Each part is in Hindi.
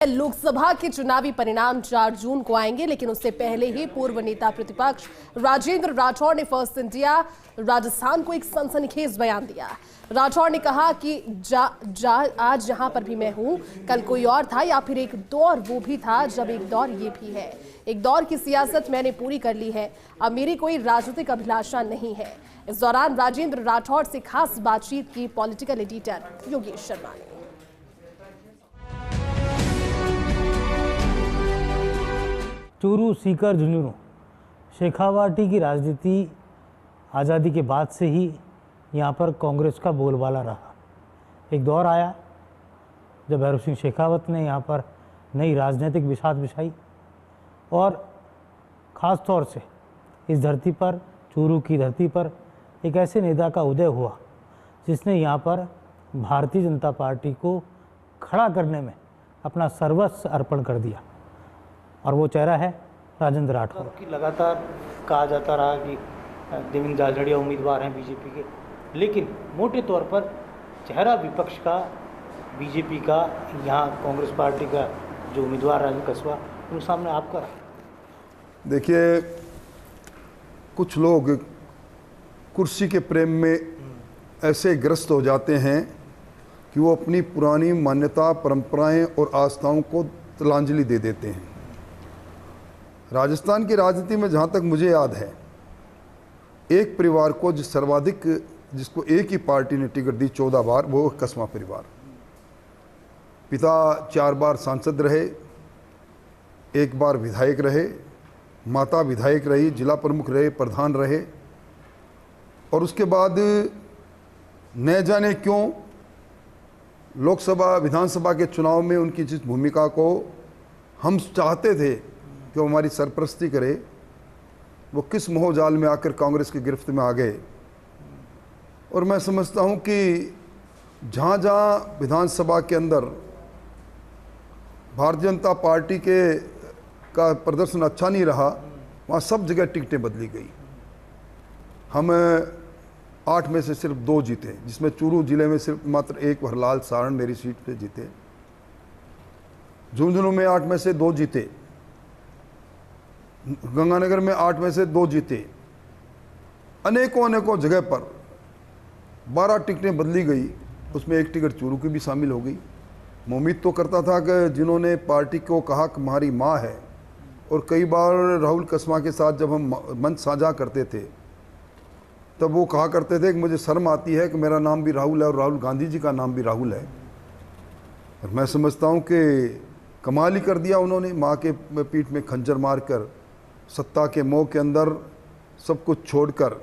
लोकसभा के चुनावी परिणाम 4 जून को आएंगे, लेकिन उससे पहले ही पूर्व नेता प्रतिपक्ष राजेंद्र राठौड़ ने फर्स्ट इंडिया राजस्थान को एक सनसनीखेज बयान दिया। राठौड़ ने कहा कि आज जहां पर भी मैं हूं, कल कोई और था या फिर एक दौर वो भी था जब एक दौर ये भी है। एक दौर की सियासत मैंने पूरी कर ली है, अब मेरी कोई राजनीतिक अभिलाषा नहीं है। इस दौरान राजेंद्र राठौड़ से खास बातचीत की पॉलिटिकल एडिटर योगेश शर्मा ने। चूरू, सीकर, झुंझुनू, शेखावाटी की राजनीति आज़ादी के बाद से ही यहाँ पर कांग्रेस का बोलबाला रहा। एक दौर आया जब भैरव सिंह शेखावत ने यहाँ पर नई राजनीतिक बिसात बिछाई और ख़ास तौर से इस धरती पर, चूरू की धरती पर एक ऐसे नेता का उदय हुआ जिसने यहाँ पर भारतीय जनता पार्टी को खड़ा करने में अपना सर्वस्व अर्पण कर दिया, और वो चेहरा है राजेंद्र राठौड़। की लगातार कहा जाता रहा कि देवेंद्र झाझड़िया उम्मीदवार हैं बीजेपी के, लेकिन मोटे तौर पर चेहरा विपक्ष का, बीजेपी का, यहाँ कांग्रेस पार्टी का जो उम्मीदवार राजन कसवा, उन सामने आपका रहा। देखिए, कुछ लोग कुर्सी के प्रेम में ऐसे ग्रस्त हो जाते हैं कि वो अपनी पुरानी मान्यता, परंपराएं और आस्थाओं को तिलांजलि दे देते हैं। राजस्थान की राजनीति में जहाँ तक मुझे याद है, एक परिवार को जिसको एक ही पार्टी ने टिकट दी 14 बार, वो कसवा परिवार। पिता 4 बार सांसद रहे, 1 बार विधायक रहे, माता विधायक रही, जिला प्रमुख रहे, प्रधान रहे, और उसके बाद न जाने क्यों लोकसभा, विधानसभा के चुनाव में उनकी जिस भूमिका को हम चाहते थे कि वो हमारी सरपरस्ती करे, वो किस मोह जाल में आकर कांग्रेस की गिरफ्त में आ गए। और मैं समझता हूँ कि जहाँ जहाँ विधानसभा के अंदर भारतीय जनता पार्टी का प्रदर्शन अच्छा नहीं रहा, वहाँ सब जगह टिकटें बदली गई। हम 8 में से सिर्फ 2 जीते, जिसमें चूरू जिले में सिर्फ मात्र 1 हरलाल सारण मेरी सीट पे जीते। झुंझुनू में 8 में से 2 जीते, गंगानगर में 8 में से 2 जीते। अनेकों जगह पर 12 टिकटें बदली गई, उसमें 1 टिकट चूरू की भी शामिल हो गई। मैं उम्मीद तो करता था कि जिन्होंने पार्टी को कहा कि हमारी माँ है, और कई बार राहुल कसवा के साथ जब हम मंच साझा करते थे तब वो कहा करते थे कि मुझे शर्म आती है कि मेरा नाम भी राहुल है और राहुल गांधी जी का नाम भी राहुल है। और मैं समझता हूँ कि कमाल ही कर दिया उन्होंने, माँ के पीठ में खंजर मारकर, सत्ता के मोह के अंदर सब कुछ छोड़कर,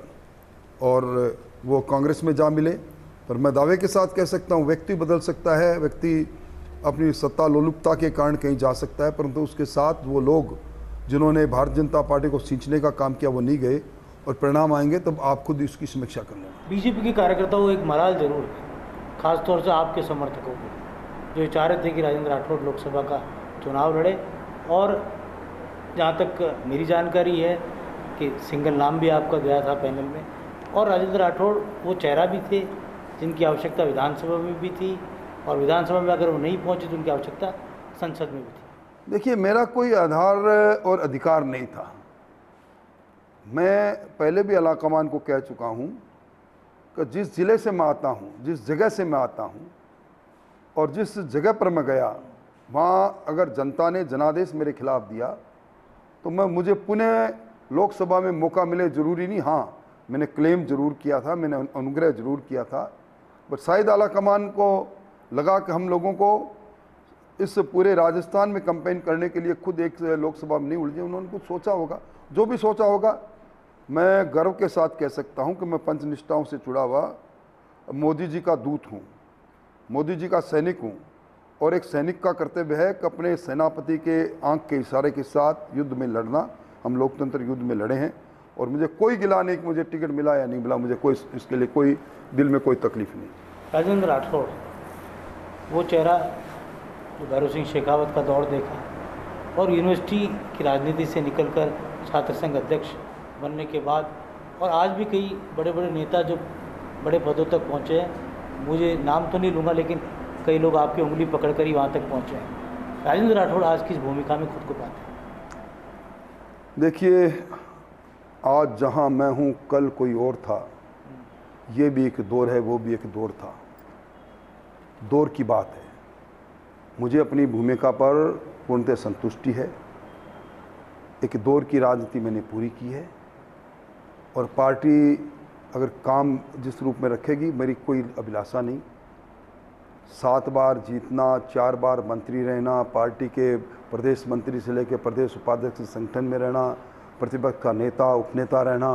और वो कांग्रेस में जा मिले। पर मैं दावे के साथ कह सकता हूँ, व्यक्ति बदल सकता है, व्यक्ति अपनी सत्ता लोलुपता के कारण कहीं जा सकता है, परंतु उसके साथ वो लोग जिन्होंने भारतीय जनता पार्टी को सींचने का काम किया वो नहीं गए, और परिणाम आएंगे तब आप खुद इसकी समीक्षा कर लेना। बीजेपी के कार्यकर्ताओं को एक मलाल जरूर है, खासतौर से आपके समर्थकों को, जो चाह रहे थे कि राजेंद्र राठौड़ लोकसभा का चुनाव लड़े। और जहाँ तक मेरी जानकारी है कि सिंगल नाम भी आपका गया था पैनल में, और राजेंद्र राठौड़ वो चेहरा भी थे जिनकी आवश्यकता विधानसभा में भी थी, और विधानसभा में अगर वो नहीं पहुँचे तो उनकी आवश्यकता संसद में भी थी। देखिए, मेरा कोई आधार और अधिकार नहीं था। मैं पहले भी आलाकमान को कह चुका हूँ कि जिस ज़िले से मैं आता हूँ, जिस जगह से मैं आता हूँ, और जिस जगह पर मैं गया, वहाँ अगर जनता ने जनादेश मेरे खिलाफ दिया तो मुझे पुनः लोकसभा में मौका मिले, ज़रूरी नहीं। हाँ, मैंने क्लेम ज़रूर किया था, मैंने अनुग्रह ज़रूर किया था, बट शायद आलाकमान को लगा कि हम लोगों को इस पूरे राजस्थान में कैंपेन करने के लिए खुद एक लोकसभा में नहीं उलझे। उन्होंने कुछ सोचा होगा, जो भी सोचा होगा। मैं गर्व के साथ कह सकता हूं कि मैं पंचनिष्ठाओं से जुड़ा हुआ मोदी जी का दूत हूं, मोदी जी का सैनिक हूं, और एक सैनिक का कर्तव्य है कि अपने सेनापति के आंख के इशारे के साथ युद्ध में लड़ना। हम लोकतंत्र युद्ध में लड़े हैं, और मुझे कोई गिला नहीं कि मुझे टिकट मिला या नहीं मिला, मुझे कोई इसके लिए कोई दिल में कोई तकलीफ नहीं। राजेंद्र राठौड़ वो चेहरा जो भैरव सिंह शेखावत का दौर देखा, और यूनिवर्सिटी की राजनीति से निकलकर छात्र संघ अध्यक्ष बनने के बाद, और आज भी कई बड़े बड़े नेता जो बड़े पदों तक पहुँचे हैं, मुझे नाम तो नहीं लूँगा, लेकिन कई लोग आपकी उंगली पकड़कर ही वहाँ तक पहुँचे हैं। राजेंद्र राठौड़ आज किस भूमिका में खुद को पाते हैं? देखिए, आज जहां मैं हूं कल कोई और था, ये भी एक दौर है, वो भी एक दौर था। दौर की बात है। मुझे अपनी भूमिका पर पूर्णतः संतुष्टि है। एक दौर की राजनीति मैंने पूरी की है और पार्टी अगर काम जिस रूप में रखेगी, मेरी कोई अभिलाषा नहीं। 7 बार जीतना, 4 बार मंत्री रहना, पार्टी के प्रदेश मंत्री से लेकर प्रदेश उपाध्यक्ष संगठन में रहना, प्रतिपक्ष का नेता उपनेता रहना,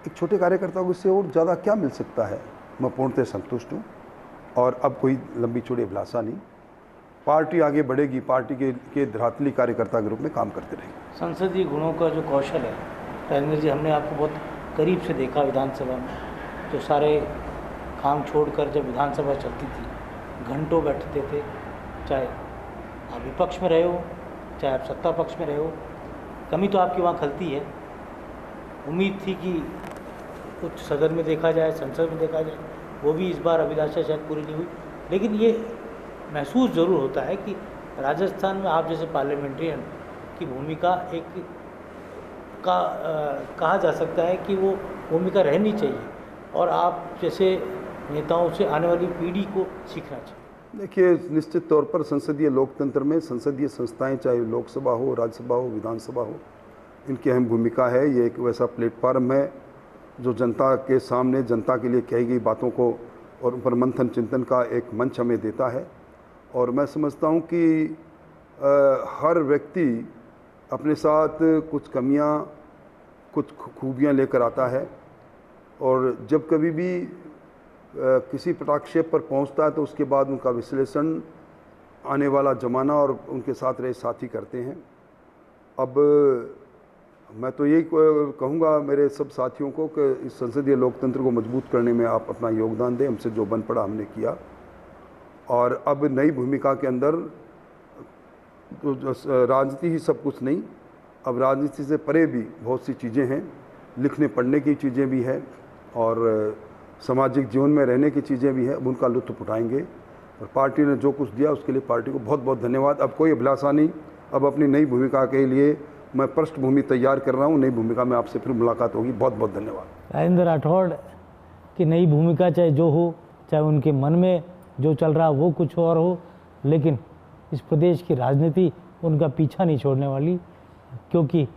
एक छोटे कार्यकर्ता को इससे और ज़्यादा क्या मिल सकता है। मैं पूर्णतः संतुष्ट हूँ और अब कोई लंबी चौड़ी अभिलाषा नहीं। पार्टी आगे बढ़ेगी, पार्टी के धरातली कार्यकर्ता के रूप में काम करते रहेंगे। संसदीय गुणों का जो कौशल है राजेंद्र जी, हमने आपको बहुत करीब से देखा विधानसभा में, जो सारे काम छोड़कर जब विधानसभा चलती थी घंटों बैठते थे, चाहे आप विपक्ष में रहे हो चाहे आप सत्ता पक्ष में रहे हो। कमी तो आपकी वहाँ खलती है। उम्मीद थी कि कुछ सदन में देखा जाए, संसद में देखा जाए, वो भी इस बार अभिलाषा शायद पूरी नहीं हुई। लेकिन ये महसूस ज़रूर होता है कि राजस्थान में आप जैसे पार्लियामेंट्रियन की भूमिका कहा जा सकता है कि वो भूमिका रहनी चाहिए और आप जैसे नेताओं से आने वाली पीढ़ी को सीखना चाहिए। देखिए, निश्चित तौर पर संसदीय लोकतंत्र में संसदीय संस्थाएं, चाहे लोकसभा हो, राज्यसभा हो, विधानसभा हो, इनकी अहम भूमिका है। ये एक वैसा प्लेटफार्म है जो जनता के सामने, जनता के लिए कही गई बातों को और उन पर मंथन चिंतन का एक मंच हमें देता है। और मैं समझता हूँ कि हर व्यक्ति अपने साथ कुछ कमियाँ, कुछ खूबियाँ लेकर आता है और जब कभी भी किसी पटाक्षेप पर पहुंचता है तो उसके बाद उनका विश्लेषण आने वाला ज़माना और उनके साथ रहे साथी करते हैं। अब मैं तो यही कहूँगा मेरे सब साथियों को कि इस संसदीय लोकतंत्र को मजबूत करने में आप अपना योगदान दें। हमसे जो बन पड़ा हमने किया और अब नई भूमिका के अंदर तो राजनीति ही सब कुछ नहीं, अब राजनीति से परे भी बहुत सी चीज़ें हैं, लिखने पढ़ने की चीज़ें भी हैं और सामाजिक जीवन में रहने की चीज़ें भी हैं। अब उनका लुत्फ़ उठाएंगे और पार्टी ने जो कुछ दिया उसके लिए पार्टी को बहुत बहुत धन्यवाद। अब कोई अभिलाषा नहीं, अब अपनी नई भूमिका के लिए मैं पृष्ठभूमि तैयार कर रहा हूँ। नई भूमिका में आपसे फिर मुलाकात होगी। बहुत बहुत धन्यवाद। राजेंद्र राठौड़ की नई भूमिका चाहे जो हो, चाहे उनके मन में जो चल रहा वो कुछ और हो, लेकिन इस प्रदेश की राजनीति उनका पीछा नहीं छोड़ने वाली, क्योंकि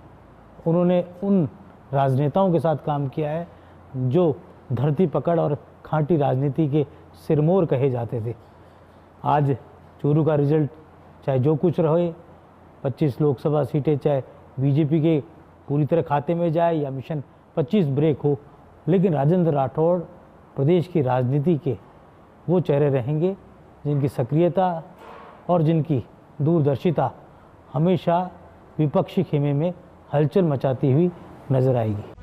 उन्होंने उन राजनेताओं के साथ काम किया है जो धरती पकड़ और खांटी राजनीति के सिरमौर कहे जाते थे। आज चूरू का रिजल्ट चाहे जो कुछ रहे, 25 लोकसभा सीटें चाहे बीजेपी के पूरी तरह खाते में जाए या मिशन 25 ब्रेक हो, लेकिन राजेंद्र राठौड़ प्रदेश की राजनीति के वो चेहरे रहेंगे जिनकी सक्रियता और जिनकी दूरदर्शिता हमेशा विपक्षी खेमे में हलचल मचाती हुई नजर आएगी।